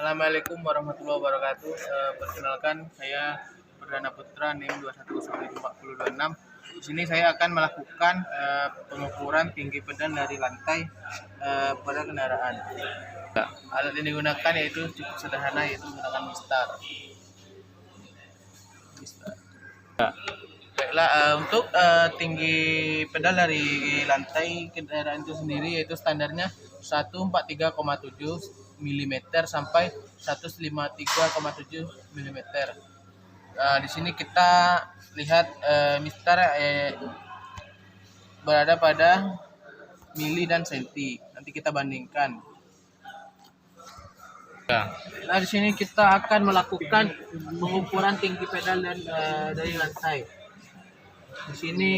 Assalamualaikum warahmatullahi wabarakatuh. Perkenalkan, saya Perdana Putra NIM 2194026. Di sini saya akan melakukan pengukuran tinggi pedal dari lantai pada kendaraan. Alat yang digunakan yaitu cukup sederhana, yaitu menggunakan mistar. Baiklah, untuk tinggi pedal dari lantai kendaraan itu sendiri yaitu standarnya 143,7 mm sampai 153,7 mm. Di sini kita lihat mistar berada pada mili dan senti. Nanti kita bandingkan. Nah, di sini kita akan melakukan pengukuran tinggi pedal dan dari lantai. Di sini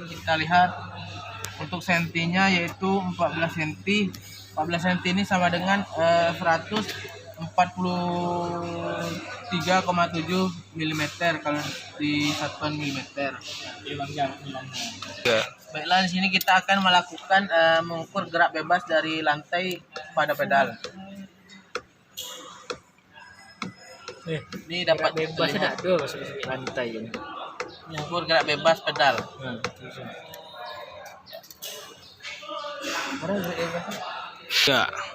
kita lihat untuk sentinya yaitu 14 cm. 14 cm ini sama dengan 143,7 mm kalau di satuan milimeter. Baiklah, di sini kita akan melakukan mengukur gerak bebas dari lantai pada pedal. Ini dapat bebasnya ada lantai ini. mengukur gerak bebas pedal.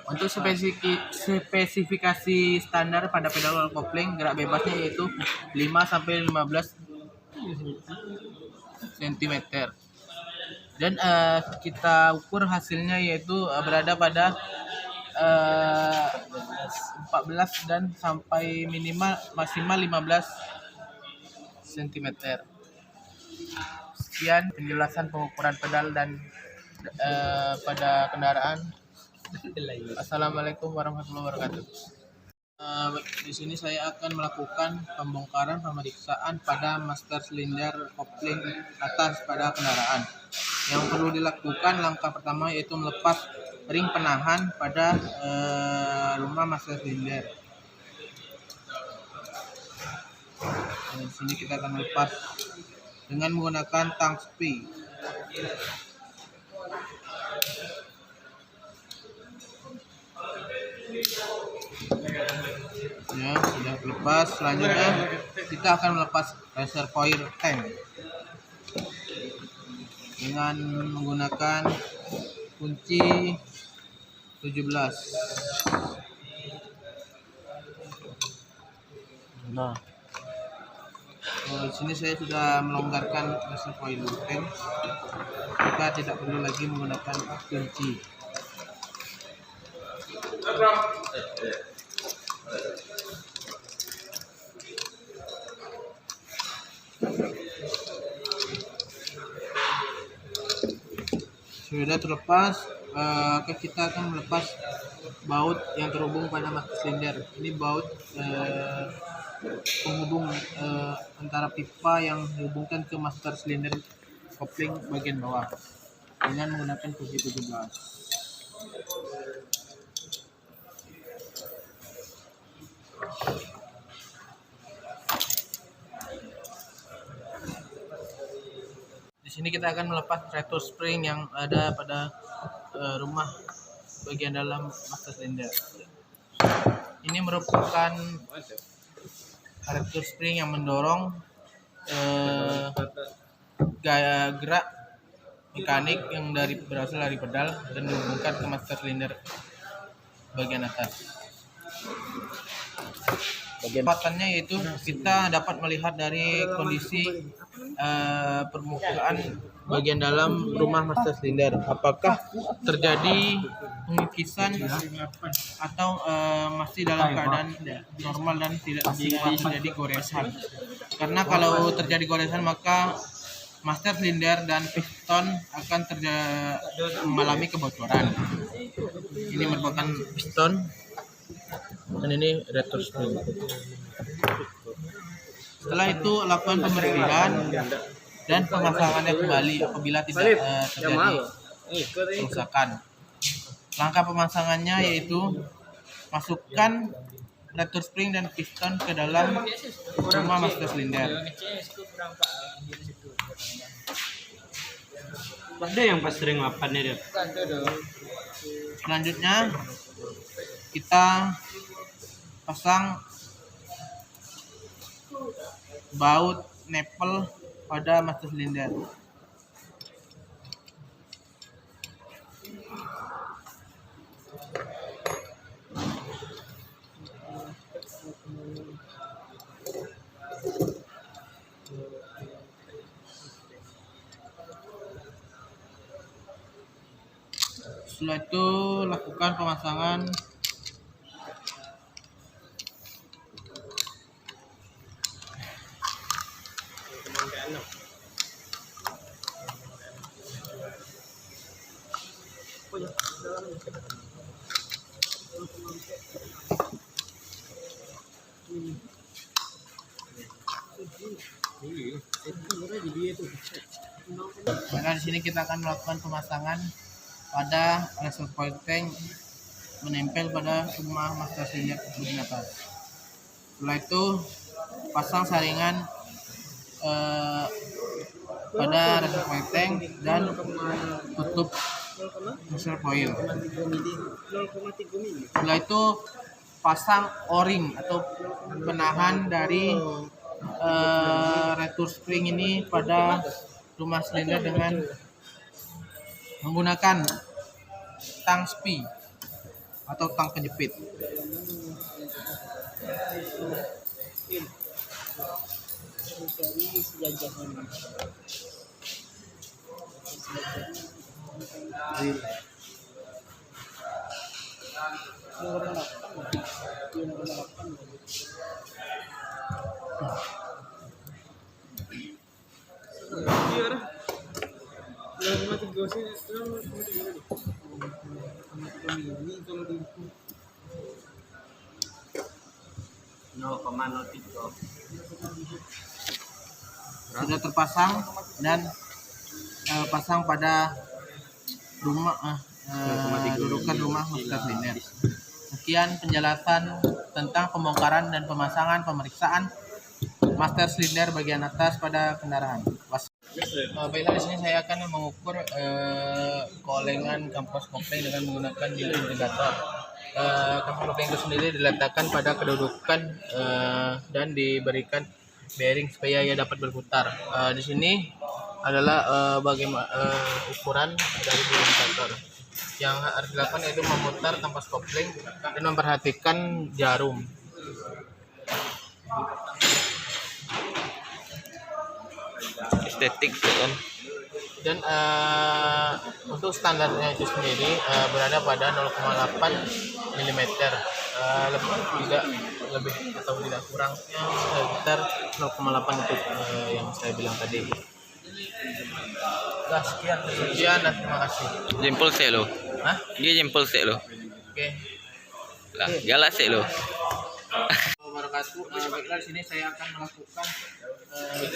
Untuk spesifikasi standar pada pedal wall coupling, gerak bebasnya yaitu 5 sampai 15 cm. Dan kita ukur hasilnya yaitu berada pada 14 dan sampai maksimal 15 cm. Sekian penjelasan pengukuran pedal dan pada kendaraan. Assalamualaikum warahmatullahi wabarakatuh. Di sini saya akan melakukan pembongkaran pemeriksaan pada master silinder kopling atas pada kendaraan. Yang perlu dilakukan langkah pertama yaitu melepas ring penahan pada rumah master silinder. Di sini kita akan melepas dengan menggunakan tang spi. Ya, sudah lepas. Selanjutnya kita akan melepas reservoir tank dengan menggunakan kunci 17. Di sini saya sudah melonggarkan reservoir tank. Kita tidak perlu lagi menggunakan kunci. Sudah terlepas, kita akan melepas baut yang terhubung pada master silinder. Ini baut penghubung antara pipa yang dihubungkan ke master silinder kopling bagian bawah dengan menggunakan kunci 17. Di sini kita akan melepas retro spring yang ada pada rumah bagian dalam master silinder. Ini merupakan retro spring yang mendorong gaya gerak mekanik yang berasal dari pedal dan menghubungkan ke master silinder bagian atas. Kesempatannya yaitu kita dapat melihat dari kondisi permukaan bagian dalam rumah master silinder, apakah terjadi pengikisan atau masih dalam keadaan normal dan tidak terjadi goresan. Karena kalau terjadi goresan maka master silinder dan piston akan mengalami kebocoran. Ini merupakan piston dan ini retro spring. Setelah itu lakukan pembersihan dan pemasangannya kembali apabila tidak terjadi kerusakan. Langkah pemasangannya yaitu masukkan retro spring dan piston ke dalam rumah master silinder. Ada yang pas sering mapannya dia. Selanjutnya kita pasang baut nipple pada master silinder. Setelah itu lakukan pemasangan Maka di sini kita akan melakukan pemasangan pada reservoir tank menempel pada rumah master silinder bagian atas. Setelah itu pasang saringan pada reservoir tank dan tutup reservoir. Setelah itu pasang o-ring atau penahan dari retur spring ini pada rumah silinder dengan menggunakan tang spi atau tang penjepit. Sudah terpasang dan pasang pada rumah dudukan rumah master silinder. Sekian penjelasan tentang pembongkaran dan pemasangan pemeriksaan master silinder bagian atas pada kendaraan. Baiklah, di sini saya akan mengukur kolengan kampas kopling dengan menggunakan nilai indikator. Kampas kopling itu sendiri diletakkan pada kedudukan dan diberikan bearing supaya ia dapat berputar. Di sini adalah bagaimana ukuran dari indikator. Yang harus dilakukan yaitu memutar kampas kopling dan memperhatikan jarum. Estetik kan. Dan untuk standarnya itu sendiri berada pada 0,8 mm, lebih atau tidak kurangnya sekitar 0,8 itu yang saya bilang tadi. Nah, sekian dan terima kasih. Jempol sek lo. Hah? Dia jempol sek lo. Oke. Lah, galak sek lo. Baiklah, di sini saya akan melakukan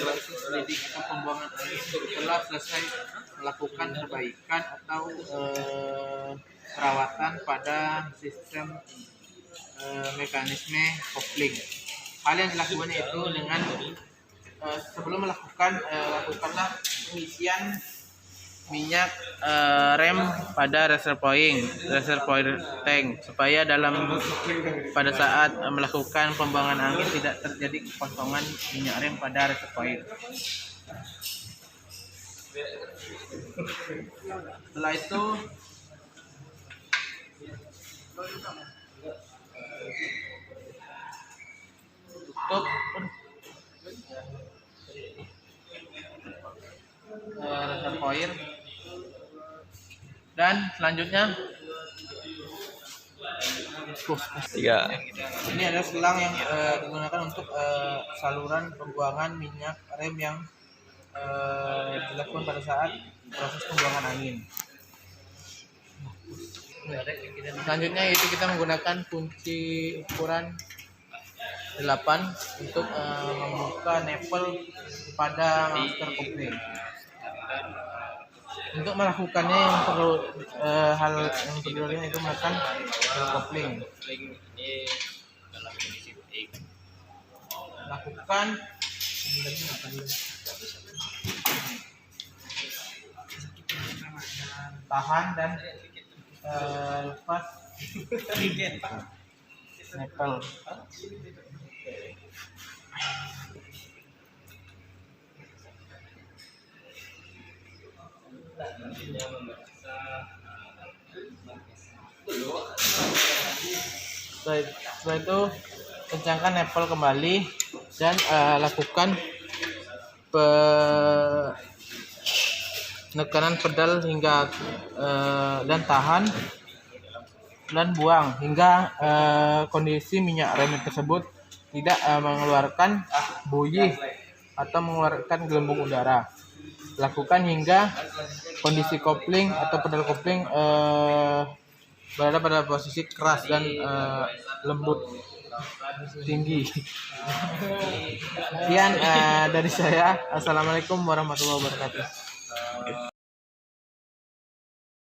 proses selidik atau pembuangan air setelah selesai melakukan perbaikan atau perawatan pada sistem mekanisme kopling. Hal yang dilakukan itu dengan sebelum lakukanlah pengisian minyak rem pada reservoir tank supaya pada saat melakukan pembuangan angin tidak terjadi kekosongan minyak rem pada reservoir. Setelah itu tutup reservoir dan selanjutnya Tiga. ini adalah selang yang digunakan untuk saluran pembuangan minyak rem yang dilakukan pada saat proses pembuangan angin. Selanjutnya yaitu kita menggunakan kunci ukuran 8 untuk membuka nipple pada master kopling. Untuk melakukannya yang perlu hal yang perlu itu melakukan kopling. Lakukan tahan dan lepas Nepal. Setelah itu kencangkan nempel kembali dan lakukan penekanan pedal hingga dan tahan dan buang hingga kondisi minyak rem tersebut tidak mengeluarkan buih atau mengeluarkan gelembung udara. Lakukan hingga kondisi kopling atau pedal kopling berada pada posisi keras dan lembut tinggi. Sekian dari saya. Assalamualaikum warahmatullahi wabarakatuh.